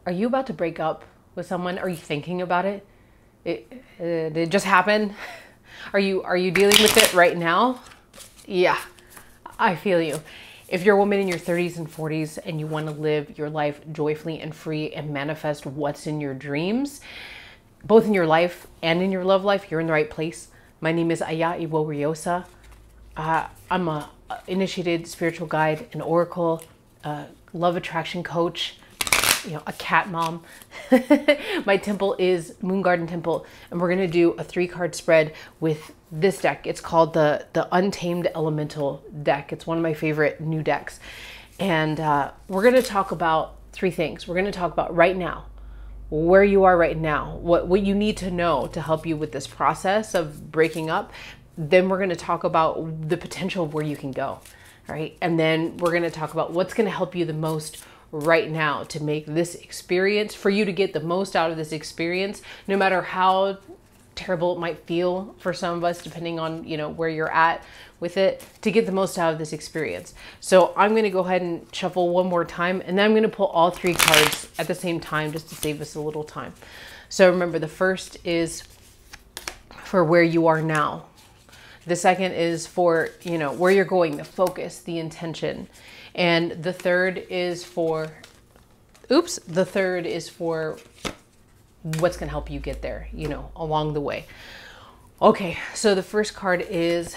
Are you about to break up with someone? Are you thinking about it? Did it just happen? Are you dealing with it right now? Yeah, I feel you. If you're a woman in your 30s and 40s and you want to live your life joyfully and free and manifest what's in your dreams, both in your life and in your love life, you're in the right place. My name is Iworiosa. I'm a initiated spiritual guide, an oracle, love attraction coach, a cat mom. My temple is Moon Garden Temple, and we're gonna do a 3-card spread with this deck. It's called the Untamed Elemental deck. It's one of my favorite new decks, and we're gonna talk about 3 things. We're gonna talk about right now, where you are right now, what you need to know to help you with this process of breaking up. Then we're gonna talk about the potential of where you can go, right? And then we're gonna talk about what's gonna help you the most right now to make this experience, for you to get the most out of this experience, no matter how terrible it might feel for some of us, depending on, where you're at with it, to get the most out of this experience. So I'm going to go ahead and shuffle one more time, and then I'm going to pull all 3 cards at the same time just to save us a little time. So remember, the first is for where you are now. The second is for, where you're going, the focus, the intention. And the third is for, what's going to help you get there, along the way. Okay, so the first card is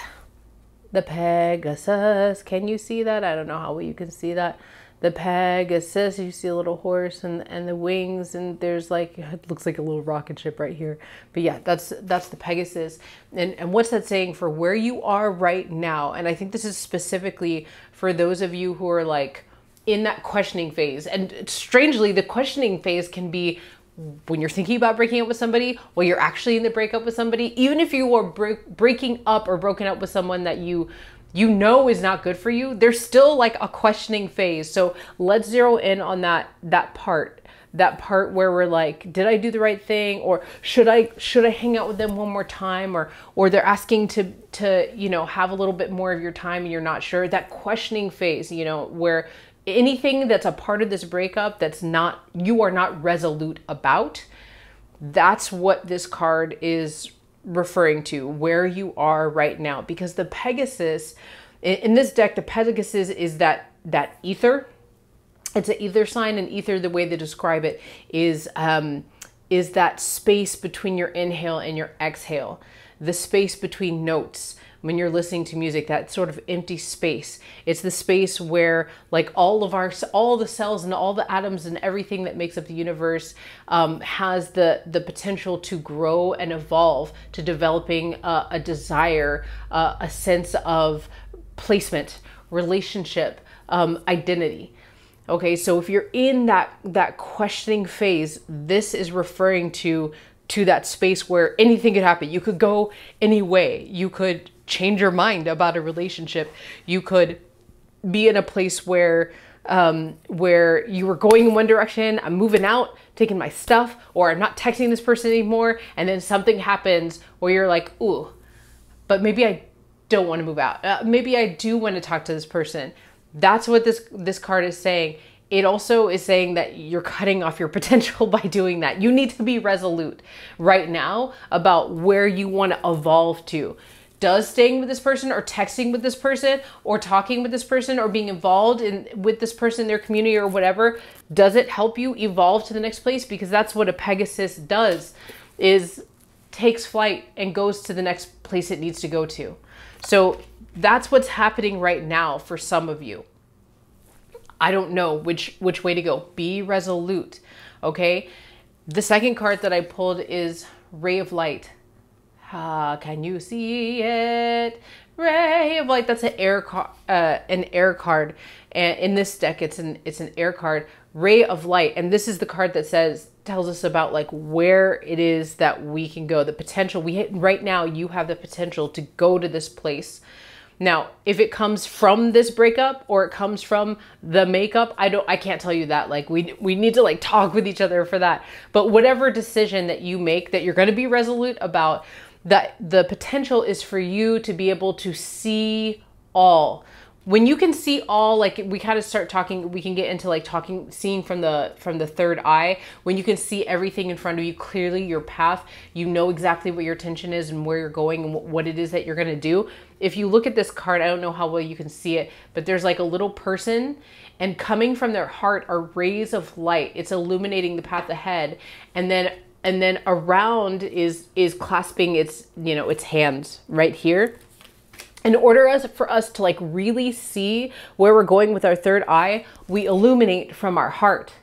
the Pegasus. Can you see that? I don't know how well you can see that. The Pegasus, you see a little horse and the wings, and there's it looks like a little rocket ship right here. But yeah, that's the Pegasus. And what's that saying for where you are right now? And I think this is specifically for those of you who are in that questioning phase. And strangely, the questioning phase can be when you're thinking about breaking up with somebody, while you're actually in the breakup with somebody. Even if you are breaking up or broken up with someone that you know is not good for you, there's still a questioning phase. So let's zero in on that part where we're did I do the right thing? Or should I hang out with them one more time? Or they're asking to have a little bit more of your time and you're not sure. That questioning phase, where anything that's a part of this breakup you are not resolute about, that's what this card is referring to, where you are right now. Because the Pegasus in this deck, the Pegasus is that ether. It's an ether sign, and ether, the way they describe it is that space between your inhale and your exhale, the space between notes. When you're listening to music, that sort of empty space. It's the space where all the cells and all the atoms and everything that makes up the universe has the potential to grow and evolve, to developing a desire, a sense of placement, relationship, identity. Okay, so if you're in that questioning phase, this is referring to that space where anything could happen. You could go any way. You could change your mind about a relationship. You could be in a place where you were going in one direction, I'm moving out, taking my stuff, or I'm not texting this person anymore, and then something happens where you're like, ooh, but maybe I don't want to move out. Maybe I do want to talk to this person. That's what this card is saying. It also is saying that you're cutting off your potential by doing that. You need to be resolute right now about where you want to evolve to. Does staying with this person, or texting with this person, or talking with this person, or being involved with this person, their community, or whatever, does it help you evolve to the next place? Because that's what a Pegasus does, is takes flight and goes to the next place it needs to go to. So that's what's happening right now for some of you. I don't know which way to go. Be resolute, okay? The second card that I pulled is Ray of Light. Can you see it? Ray of Light. That's an air card. And in this deck, it's an air card. Ray of Light. And this is the card that tells us about where it is that we can go. The potential. Right now, you have the potential to go to this place. Now, if it comes from this breakup or it comes from the makeup, I can't tell you that. We need to talk with each other for that. But whatever decision that you make that you're going to be resolute about, that the potential is for you to be able to see all. when you can see all, like, we kind of start talking, we can get into like talking, seeing from the third eye, when you can see everything in front of you clearly, your path, you know exactly what your intention is and where you're going and what it is that you're going to do. If you look at this card, I don't know how well you can see it, but there's like a little person, and coming from their heart are rays of light. It's illuminating the path ahead. And then around is clasping its, you know, its hands right here. In order for us to like really see where we're going with our third eye, we illuminate from our heart.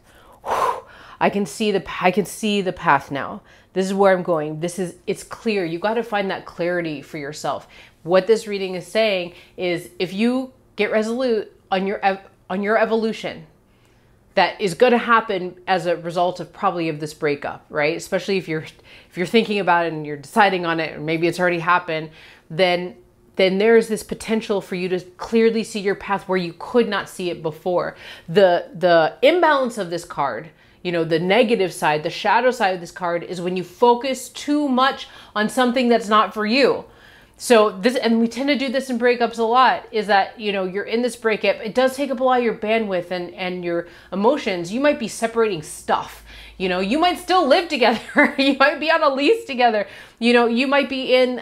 Whew. I can see the path now. This is where I'm going. It's clear. You got to find that clarity for yourself. What this reading is saying is, if you get resolute on your evolution, that is going to happen as a result of probably of this breakup, right? Especially if you're thinking about it and you're deciding on it, or maybe it's already happened, then there's this potential for you to clearly see your path where you could not see it before. The imbalance of this card, you know, the negative side, the shadow side of this card, is when you focus too much on something that's not for you. So this, and we tend to do this in breakups a lot, is that, you know, you're in this breakup. It does take up a lot of your bandwidth and your emotions. You might be separating stuff. You know, you might still live together. You might be on a lease together. You know, you might be in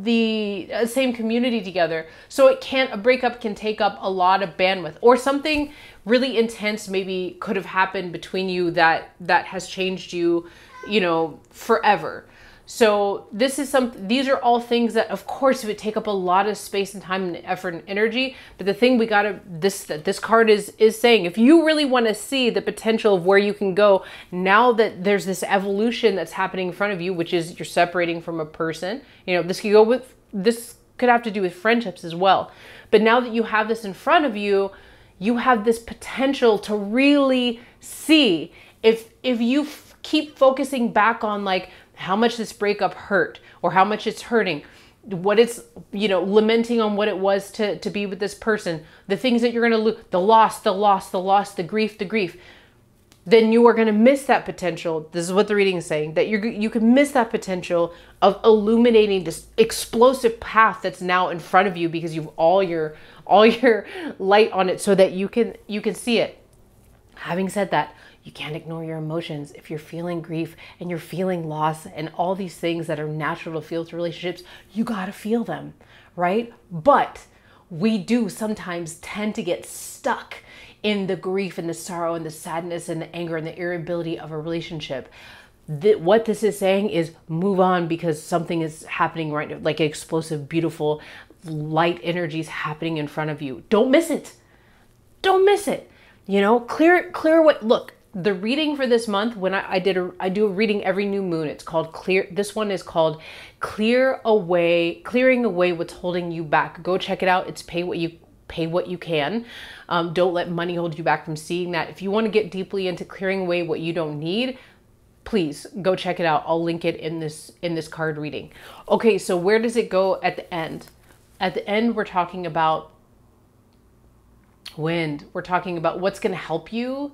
the same community together. So a breakup can take up a lot of bandwidth, or something really intense maybe could have happened between you that has changed you, you know, forever. So these are all things that, of course, it would take up a lot of space and time and effort and energy. But the thing that this card is saying, if you really want to see the potential of where you can go, now that there's this evolution that's happening in front of you, which is you're separating from a person, you know, this could have to do with friendships as well. But now that you have this in front of you, you have this potential to really see if you keep focusing back on like how much this breakup hurt, or how much it's hurting, what it's, you know, lamenting on what it was to be with this person, the things that you're going to lose, the loss, the grief, then you are going to miss that potential. This is what the reading is saying, that you can miss that potential of illuminating this explosive path that's now in front of you, because you've all your light on it so that you can see it. Having said that, you can't ignore your emotions. If you're feeling grief and you're feeling loss and all these things that are natural to feel through relationships, you gotta feel them, right? But we do sometimes tend to get stuck in the grief and the sorrow and the sadness and the anger and the irritability of a relationship. What this is saying is move on, because something is happening right now, like an explosive, beautiful light energy is happening in front of you. Don't miss it. Don't miss it. You know, clear what, look, the reading for this month, when I do a reading every new moon, it's called Clear. This one is called Clearing Away What's Holding You Back. Go check it out. It's pay what you can. Don't let money hold you back from seeing that. If you want to get deeply into clearing away what you don't need, please go check it out. I'll link it in this card reading. Okay, so where does it go at the end? At the end, we're talking about wind. We're talking about what's going to help you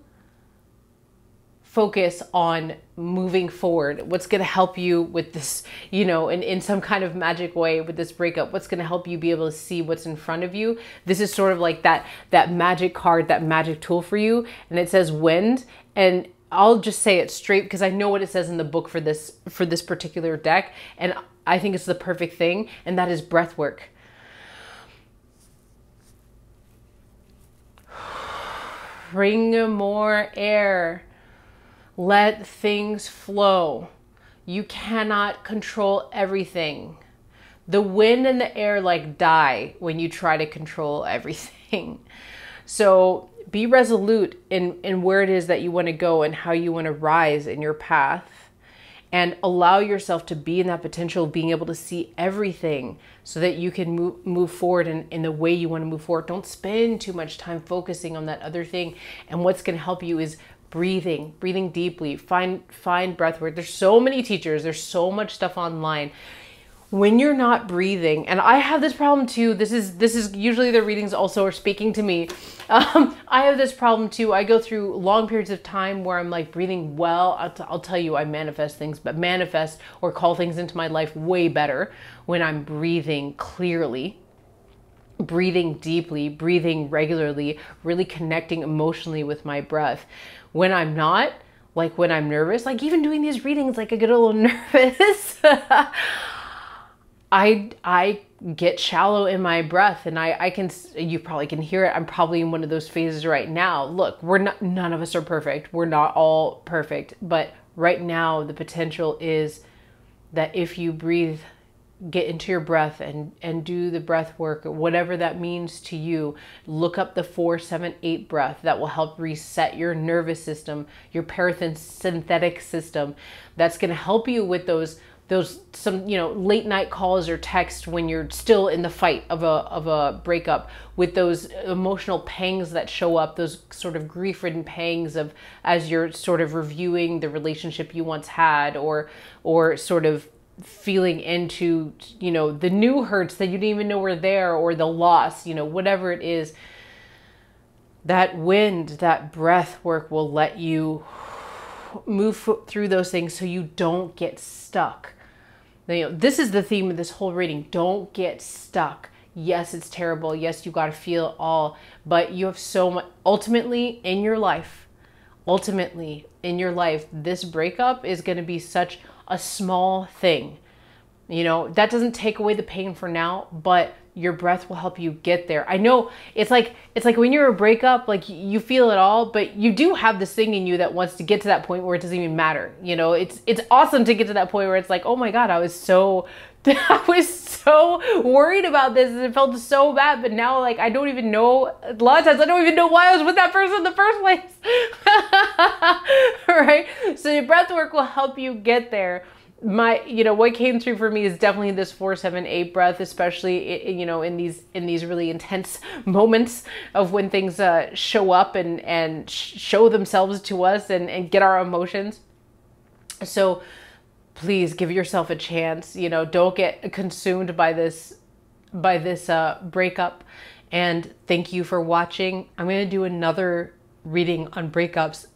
focus on moving forward. What's going to help you with this, you know, in some kind of magic way with this breakup? What's going to help you be able to see what's in front of you? This is sort of like that magic card, that magic tool for you. And it says wind. And I'll just say it straight because I know what it says in the book for this particular deck. And I think it's the perfect thing. And that is breath work. Bring more air. Let things flow. You cannot control everything. The wind and the air like die when you try to control everything. So be resolute in where it is that you want to go and how you want to rise in your path. And allow yourself to be in that potential of being able to see everything so that you can move forward in the way you want to move forward. Don't spend too much time focusing on that other thing. And what's going to help you is breathing deeply, find breath work. There's so many teachers, there's so much stuff online. When you're not breathing, and I have this problem too, this is usually the readings also are speaking to me. I have this problem too. I go through long periods of time where I'm like breathing well. I'll tell you, I manifest things, but manifest or call things into my life way better when I'm breathing clearly. breathing deeply, breathing regularly, really connecting emotionally with my breath. When I'm not, like when I'm nervous, like even doing these readings, like I get a little nervous. I get shallow in my breath, and I can, you probably can hear it. I'm probably in one of those phases right now. Look, none of us are perfect. We're not all perfect, but right now the potential is that if you breathe, get into your breath and do the breath work, whatever that means to you. Look up the 4-7-8 breath. That will help reset your nervous system, your parasympathetic system. That's going to help you with those some, you know, late night calls or texts when you're still in the fight of a breakup, with those emotional pangs that show up, those sort of grief-ridden pangs of as you're sort of reviewing the relationship you once had, or sort of feeling into, you know, the new hurts that you didn't even know were there, or the loss, you know, whatever it is. That wind, that breath work will let you move through those things so you don't get stuck. You know, this is the theme of this whole reading. Don't get stuck. Yes, it's terrible. Yes, you got to feel it all, but you have so much ultimately in your life, this breakup is going to be such a small thing. You know, that doesn't take away the pain for now, but your breath will help you get there. I know it's like when you're a breakup, like you feel it all, but you do have this thing in you that wants to get to that point where it doesn't even matter. You know, it's awesome to get to that point where it's like, oh my God, I was so worried about this and it felt so bad, but now like I don't even know, a lot of times I don't even know why I was with that person in the first place. Right? So your breath work will help you get there. You know, what came through for me is definitely this 4-7-8 breath, especially, you know, in these really intense moments of when things show up and show themselves to us and get our emotions. So please give yourself a chance. You know, don't get consumed by this breakup. And thank you for watching. I'm going to do another reading on breakups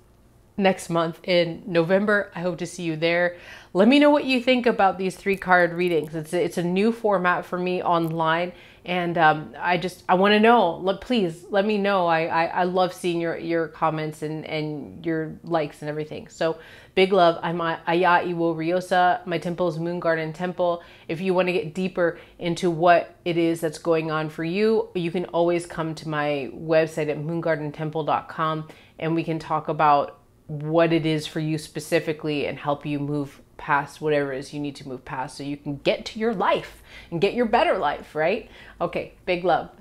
next month in November. I hope to see you there. Let me know what you think about these 3-card readings. It's a new format for me online, and I want to know. Please let me know. I love seeing your comments and your likes and everything. So big love. I'm Aya Iworiosa. My temple is Moon Garden Temple. If you want to get deeper into what it is that's going on for you, you can always come to my website at moongardentemple.com, and we can talk about what it is for you specifically and help you move past whatever it is you need to move past so you can get to your life and get your better life, right? Okay, big love.